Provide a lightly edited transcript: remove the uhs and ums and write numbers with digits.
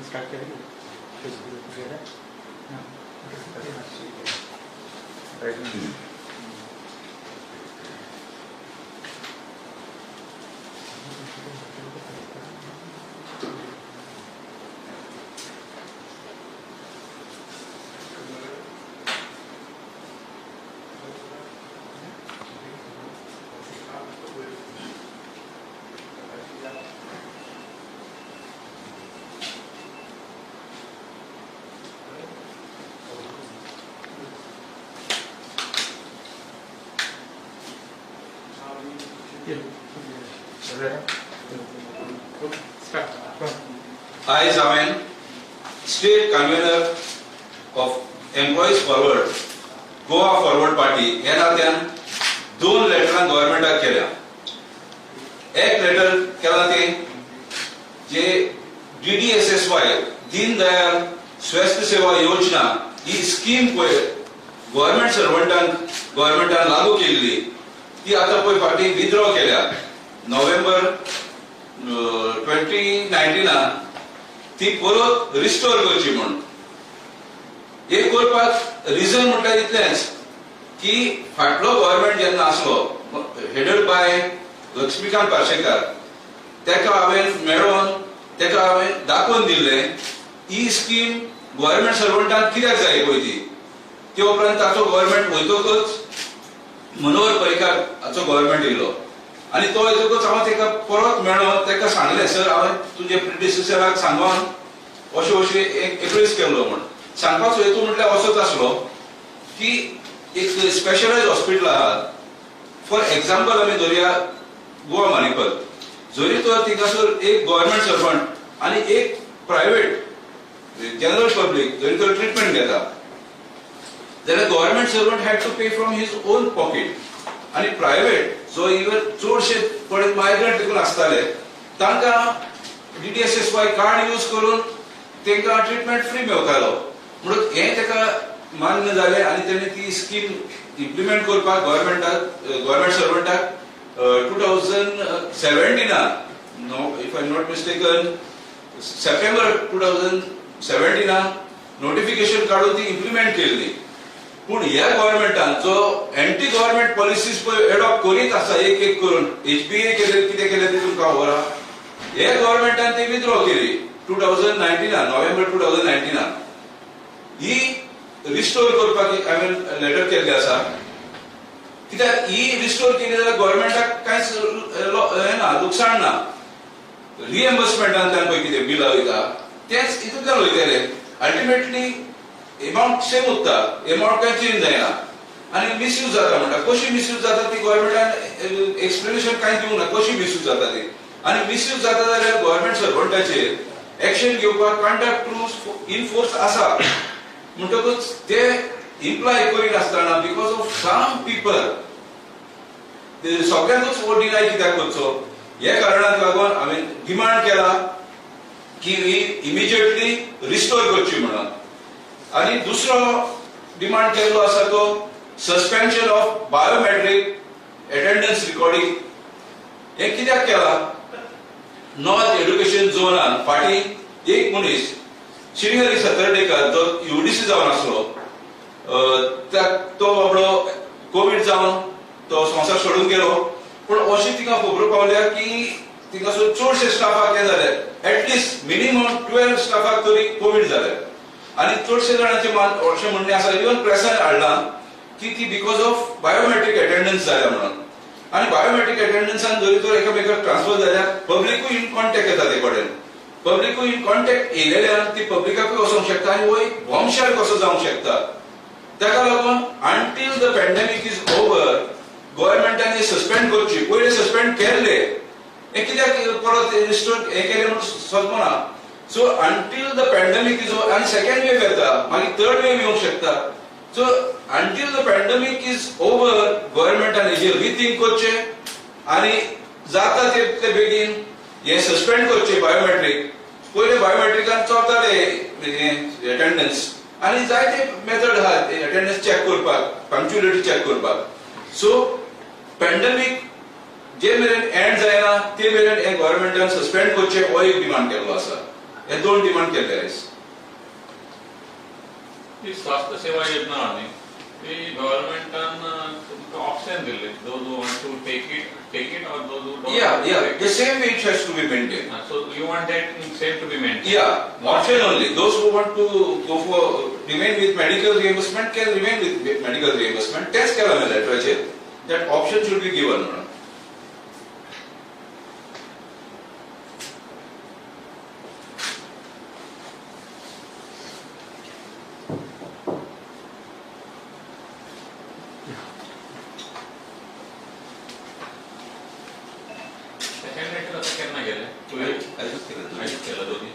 Start करेंगे I, Zaman, State Convener of Employees Forward, Goa Forward Party, ह्या नात्यान दोन लेटरां गव्हर्नमेंटाक केल्या. एक लेटर केला ते जे DDSSY दीनदयाल स्वास्थ्य सेवा योजना ही स्कीम पळय गव्हर्नमेंटान लागू केल्ली ती आता पळय फाटी विथड्रॉ केल्या. नोव्हेंबर 2019 ती परत रिस्टोर करची म्हणून. हे करपाक रिझन म्हटल्यार इतलेंच की फाटलो गव्हर्नमेंट जेन्ना आसलो हेडेड बाय लक्ष्मीकांत पार्सेकर तेका हांवें मेळोवन तेका हांवें दाखोवन दिल्लें ही स्कीम गव्हर्नमेंट सर्वंटांक कित्याक जाय पळय ती. ते उपरांत ताचो गव्हर्नमेंट वयतकच मनोहर पर्रीकार हाचो गव्हर्नमेंट येयलो आनी तो येतकच हांव तेका परत मेळोन तेका सांगलें सर हांवें तुजे प्रिडिसेसराक सांगोन अशें एप्रेस केल्लो म्हण. सांगपाचो हेतू म्हटल्यार असोच आसलो की एक स्पेशलायज्ड हॉस्पिटल आहा. फॉर एग्जाम्पल आमी धरया गोवा माणिकत जरी तर थिंगासर एक गव्हर्नमेंट सर्वंट आनी एक प्रायव्हेट जनरल पब्लीक जरी तर ट्रिटमेंट घेता जाल्यार government servant had to pay from his own pocket आनी प्रायव्हेट जो इवन चडशे पळय मायग्रंट देखून आसताले तांकां DDSSY कार्ड यूज करून तांकां ट्रिटमेंट फ्री मेळटालो. म्हणून हें ताका मान्य जालें आनी ताणें ती स्कीम इम्प्लिमेंट करपाक गव्हर्नमेंट सर्वंटाक 2017 if I am not mistaken September 2017 notification काढून ती इम्प्लिमेंट केल्ली. पूण ह्या गव्हर्नमेंटान जो एंटी गव्हर्नमेंट पॉलिसीज पळय एडॉप्ट करीत आसा एक एक करून HPA केले कितें केलें ते तुमकां खबर आहा. ह्या गव्हर्नमेंटान ती विथड्रॉ केली 2019 नोव्हेंबर 2019 ही रिस्टोर करपाक हांवें लेटर केल्ले आसा. कित्याक ही रिस्टोर केली जाल्यार गव्हर्नमेंटाक कांयच ना लुकसाण ना. रिएम्बर्समेंटांतल्यान पळय कितें बिलां वयता तेंच हितूंतल्यान वयतलें. अल्टिमेटली अमाउंट सेम उरता अमाउंट कांय चेंज जायना आनी मिसयूज जाता. म्हणटा कशी मिसयूज जाता ती गव्हर्नमेंटान एक्सप्लेनेशन कांय दिवंक ना कशी मिसयूज जाता ती. आनी मिसयूज जाता जाल्यार गव्हर्नमेंट सर्वंटाचेर एक्शन घेवपाक कॉन्ट्रॅक्ट रूल्स इन फोर्स आसा. म्हणटकच ते इम्प्लॉय करिनासतना बिकॉज ऑफ सम पीपल सगळ्यांकूच वो डिनाय कित्याक करचो ह्या कारणाक लागून हांवें डिमांड केला की ही इमिजिएटली रिस्टोर करची म्हणून. आनी दुसरो डिमांड केल्लो आसा तो suspension of biometric attendance recording. हे कित्याक केला नॉर्थ एड्युकेशन झोनान फाटी एक मनीस श्रीहरी सतर्डेकर जो UDC जावन आसलो तो बाबडो कोविड जावन तो संवसार सोडून गेलो. पूण अशी तिका खबर पावल्या की तिंगासर चडशे स्टाफाक हे जाले एटलिस्ट मिनिमम 12 स्टाफाक तरी कोविड जाले आनी चडशे जाणांचे अशें म्हणणें आसा इवन प्रेसान हाडला की ती बिकॉज ऑफ बायोमेट्रीक अटेंडन्स जाल्या म्हणून. आनी बायोमेट्रीक अटेंडन्सान जरी तर एकामेकाक ट्रान्सफर जाल्यार पब्लिकूय इन कॉन्टॅक्ट येता ते कडेन. पब्लिकूय इन कॉन्टॅक्ट येयलेल्यान ती पब्लिकाकूय वचोंक शकता आनी वो एक बॉम्बशेल कसो जावंक शकता. ताका लागून द पॅन्डेमिक इज ओव्हर गव्हर्नमेंटाने सस्पेंड करची, पयलीं सस्पेंड केल्ले, हे कित्याक परत रिस्टोर हे केले म्हणून सोदमना. So until the pandemic is over, आनी सेकंड वेव येता, मागीर थर्ड वेव येवंक शकता. So until the pandemic is over गव्हर्नमेंटान हेजेर रिथिंक करचे आनी जाता तितले बेगीन हे सस्पेंड करचे बायोमेट्रीक. पयले बायोमेट्रिकान चलताले अटेंडन्स आनी जायते मेथड आहा अटेंडन्स चेक करपाक, पंक्च्युअलिटी चेक करपाक. सो पॅन्डेमिक जे मेरेन एंड जायना ते मेरेन हे गव्हर्नमेंटान सस्पेंड करचे हो एक डिमांड केल्लो आसा. हे दोन डिमांड केल्ले आयज. ही स्वास्थ्य सेवा योजना आनी ती गव्हर्नमेंटान तुमकां ऑप्शन दिल्ले, those who want to take it or those who don't. Yeah, the same way it has to be maintained. So you want that same to be maintained. Yeah, option only. Those who want to go for remain with medical reimbursement can remain with medical reimbursement. Test केला literature that option should be given. Second letter केन्ना गेले? आयजूच केलं. आयज केला दोन्ही.